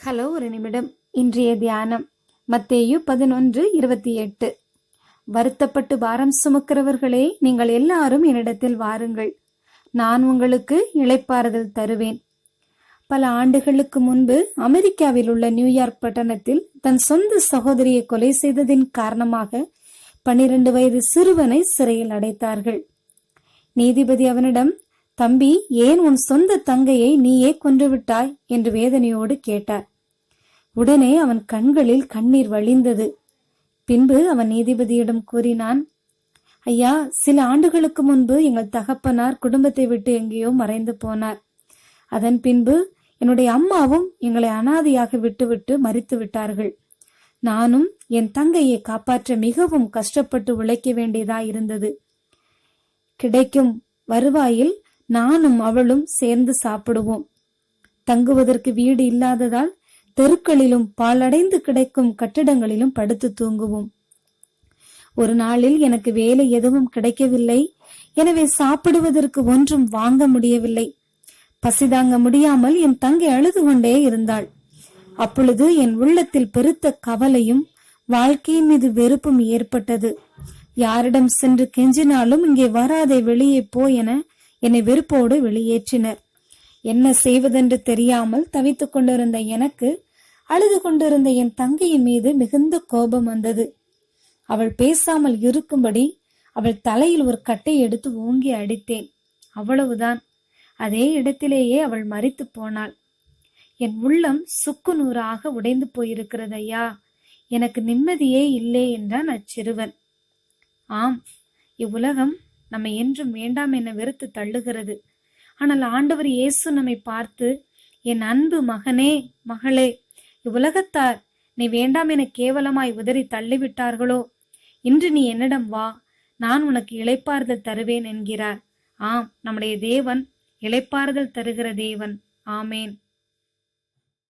Hello, ஒரு நிமிடம். இன்றைய தியானம் மத்தேயு 11:28. வருத்தப்பட்டு பாரம் சுமக்கிறவர்களே, நீங்கள் எல்லாரும் என்னிடத்தில் வாருங்கள், நான் உங்களுக்கு இளைப்பாறுதல் தருவேன். பல ஆண்டுகளுக்கு முன்பு அமெரிக்காவில் உள்ள நியூயார்க் பட்டணத்தில் தன் சொந்த சகோதரியை கொலை செய்ததின் காரணமாக 12 வயது சிறுவனை சிறையில் அடைத்தார்கள். நீதிபதி அவனிடம், தம்பி, ஏன் உன் சொந்த தங்கையை நீயே கொன்றுவிட்டாய் என்று வேதனையோடு கேட்டார். உடனே அவன் கண்களில் கண்ணீர் வழிந்தது. பின்பு அவன் நீதிபதியிடம் கூறினான், ஐயா, சில ஆண்டுகளுக்கு முன்பு எங்கள் தகப்பனார் குடும்பத்தை விட்டு எங்கேயோ மறைந்து போனார். அதன் பின்பு என்னுடைய அம்மாவும் எங்களை அனாதையாக விட்டுவிட்டு மரித்து விட்டார்கள். நானும் என் தங்கையை காப்பாற்ற மிகவும் கஷ்டப்பட்டு உழைக்க வேண்டியதா இருந்தது. கிடைக்கும் வருவாயில் நானும் அவளும் சேர்ந்து சாப்பிடுவோம். தங்குவதற்கு வீடு இல்லாததால் தெருக்களிலும் பாழடைந்து கிடைக்கும் கட்டிடங்களிலும் படுத்து தூங்குவோம். ஒரு நாளில் எனக்கு வேலை எதுவும் கிடைக்கவில்லை. எனவே சாப்பிடுவதற்கு ஒன்றும் வாங்க முடியவில்லை. பசிதாங்க முடியாமல் என் தங்கை அழுது கொண்டே இருந்தாள். அப்பொழுது என் உள்ளத்தில் பெருத்த கவலையும் வாழ்க்கையின் மீது வெறுப்பும் ஏற்பட்டது. யாரிடம் சென்று கெஞ்சினாலும் இங்கே வராதே, வெளியே போ என என்னை வெறுப்போடு வெளியேற்றினர். என்ன செய்வதென்று தெரியாமல் தவித்துக் கொண்டிருந்த எனக்கு அழுது கொண்டிருந்த என் தங்கையின் மீது மிகுந்த கோபம் வந்தது. அவள் பேசாமல் இருக்கும்படி அவள் தலையில் ஒரு கட்டை எடுத்து ஓங்கி அடித்தேன். அவ்வளவுதான். அதே இடத்திலேயே அவள் மரித்து போனாள். என் உள்ளம் சுக்கு நூறாக உடைந்து போயிருக்கிறது ஐயா. எனக்கு நிம்மதியே இல்லை என்றான் அச்சிறுவன். ஆம், இவ்வுலகம் நம்மை என்றும் வேண்டாம் என வெறுத்து தள்ளுகிறது. ஆனால் ஆண்டவர் இயேசு நம்மை பார்த்து, என் அன்பு மகனே, மகளே, இவ்வுலகத்தார் நீ வேண்டாம் என கேவலமாய் உதறி தள்ளிவிட்டார்களோ, இன்று நீ என்னிடம் வா, நான் உனக்கு இளைப்பாறுதல் தருவேன் என்கிறார். ஆம், நம்முடைய தேவன் இளைப்பாறுதல் தருகிற தேவன். ஆமேன்.